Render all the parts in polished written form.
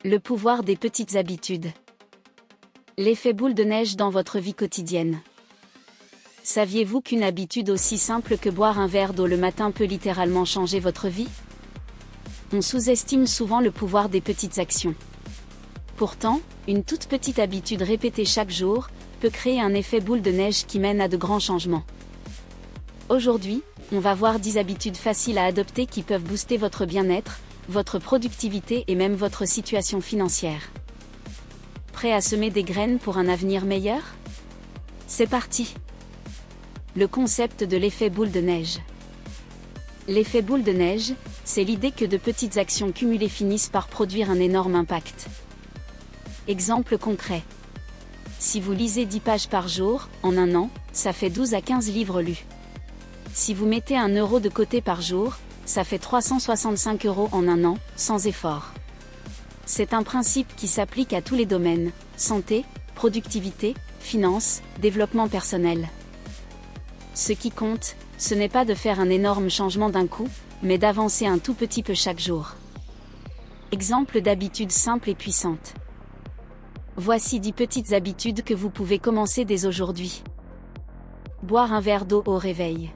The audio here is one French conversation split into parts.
Le pouvoir des petites habitudes. L'effet boule de neige dans votre vie quotidienne. Saviez-vous qu'une habitude aussi simple que boire un verre d'eau le matin peut littéralement changer votre vie? On sous-estime souvent le pouvoir des petites actions. Pourtant, une toute petite habitude répétée chaque jour peut créer un effet boule de neige qui mène à de grands changements. Aujourd'hui, on va voir 10 habitudes faciles à adopter qui peuvent booster votre bien-être, votre productivité et même votre situation financière. Prêt à semer des graines pour un avenir meilleur? C'est parti! Le concept de l'effet boule de neige. L'effet boule de neige, c'est l'idée que de petites actions cumulées finissent par produire un énorme impact. Exemple concret. Si vous lisez 10 pages par jour, en un an, ça fait 12 à 15 livres lus. Si vous mettez 1 euro de côté par jour, ça fait 365 € en un an, sans effort. C'est un principe qui s'applique à tous les domaines, santé, productivité, finances, développement personnel. Ce qui compte, ce n'est pas de faire un énorme changement d'un coup, mais d'avancer un tout petit peu chaque jour. Exemple d'habitudes simples et puissantes. Voici 10 petites habitudes que vous pouvez commencer dès aujourd'hui. Boire un verre d'eau au réveil.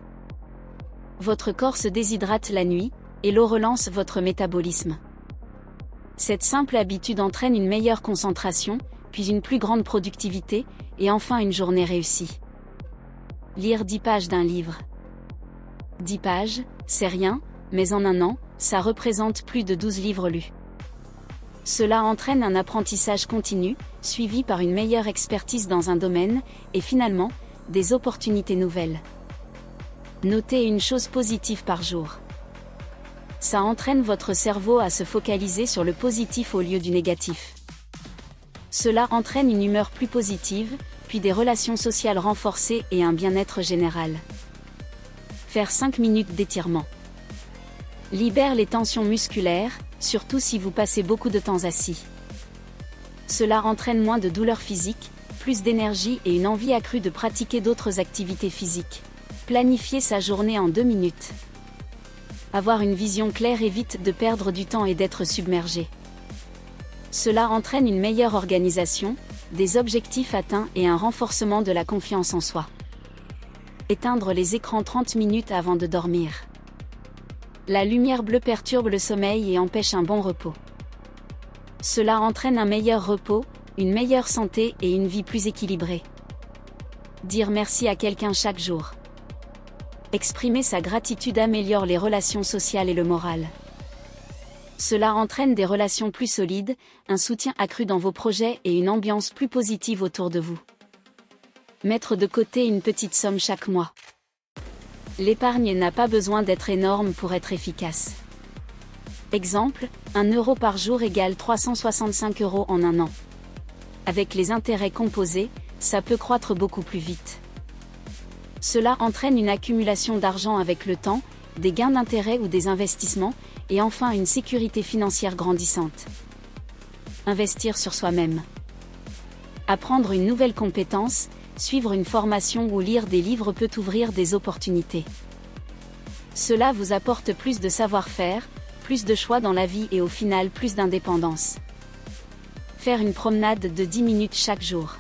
Votre corps se déshydrate la nuit, et l'eau relance votre métabolisme. Cette simple habitude entraîne une meilleure concentration, puis une plus grande productivité, et enfin une journée réussie. Lire 10 pages d'un livre. 10 pages, c'est rien, mais en un an, ça représente plus de 12 livres lus. Cela entraîne un apprentissage continu, suivi par une meilleure expertise dans un domaine, et finalement, des opportunités nouvelles. Notez une chose positive par jour. Ça entraîne votre cerveau à se focaliser sur le positif au lieu du négatif. Cela entraîne une humeur plus positive, puis des relations sociales renforcées et un bien-être général. Faire 5 minutes d'étirement. Libère les tensions musculaires, surtout si vous passez beaucoup de temps assis. Cela entraîne moins de douleurs physiques, plus d'énergie et une envie accrue de pratiquer d'autres activités physiques. Planifier sa journée en 2 minutes. Avoir une vision claire évite de perdre du temps et d'être submergé. Cela entraîne une meilleure organisation, des objectifs atteints et un renforcement de la confiance en soi. Éteindre les écrans 30 minutes avant de dormir. La lumière bleue perturbe le sommeil et empêche un bon repos. Cela entraîne un meilleur repos, une meilleure santé et une vie plus équilibrée. Dire merci à quelqu'un chaque jour. Exprimer sa gratitude améliore les relations sociales et le moral. Cela entraîne des relations plus solides, un soutien accru dans vos projets et une ambiance plus positive autour de vous. Mettre de côté une petite somme chaque mois. L'épargne n'a pas besoin d'être énorme pour être efficace. Exemple, 1 euro par jour égale 365 € en un an. Avec les intérêts composés, ça peut croître beaucoup plus vite. Cela entraîne une accumulation d'argent avec le temps, des gains d'intérêt ou des investissements, et enfin une sécurité financière grandissante. Investir sur soi-même. Apprendre une nouvelle compétence, suivre une formation ou lire des livres peut ouvrir des opportunités. Cela vous apporte plus de savoir-faire, plus de choix dans la vie et au final plus d'indépendance. Faire une promenade de 10 minutes chaque jour.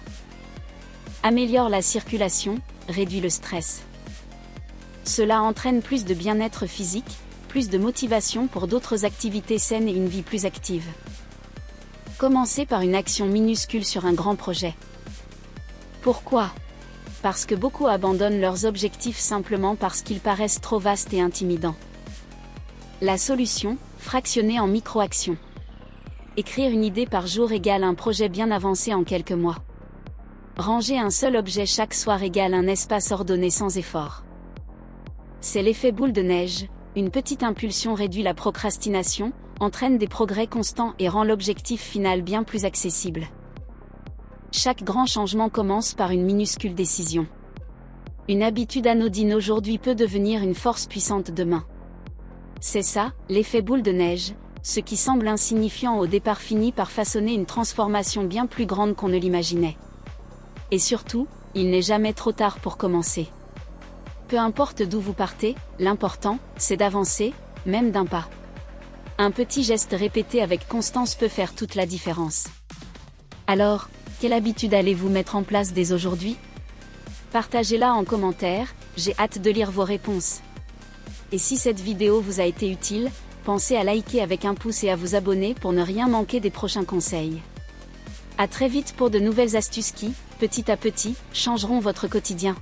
Améliore la circulation, réduit le stress. Cela entraîne plus de bien-être physique, plus de motivation pour d'autres activités saines et une vie plus active. Commencez par une action minuscule sur un grand projet. Pourquoi? Parce que beaucoup abandonnent leurs objectifs simplement parce qu'ils paraissent trop vastes et intimidants. La solution, fractionner en micro-actions. Écrire une idée par jour égale un projet bien avancé en quelques mois. Ranger un seul objet chaque soir égale un espace ordonné sans effort. C'est l'effet boule de neige, une petite impulsion réduit la procrastination, entraîne des progrès constants et rend l'objectif final bien plus accessible. Chaque grand changement commence par une minuscule décision. Une habitude anodine aujourd'hui peut devenir une force puissante demain. C'est ça, l'effet boule de neige, ce qui semble insignifiant au départ finit par façonner une transformation bien plus grande qu'on ne l'imaginait. Et surtout, il n'est jamais trop tard pour commencer. Peu importe d'où vous partez, l'important, c'est d'avancer, même d'un pas. Un petit geste répété avec constance peut faire toute la différence. Alors, quelle habitude allez-vous mettre en place dès aujourd'hui? Partagez-la en commentaire, j'ai hâte de lire vos réponses. Et si cette vidéo vous a été utile, pensez à liker avec un pouce et à vous abonner pour ne rien manquer des prochains conseils. À très vite pour de nouvelles astuces qui, petit à petit, changeront votre quotidien.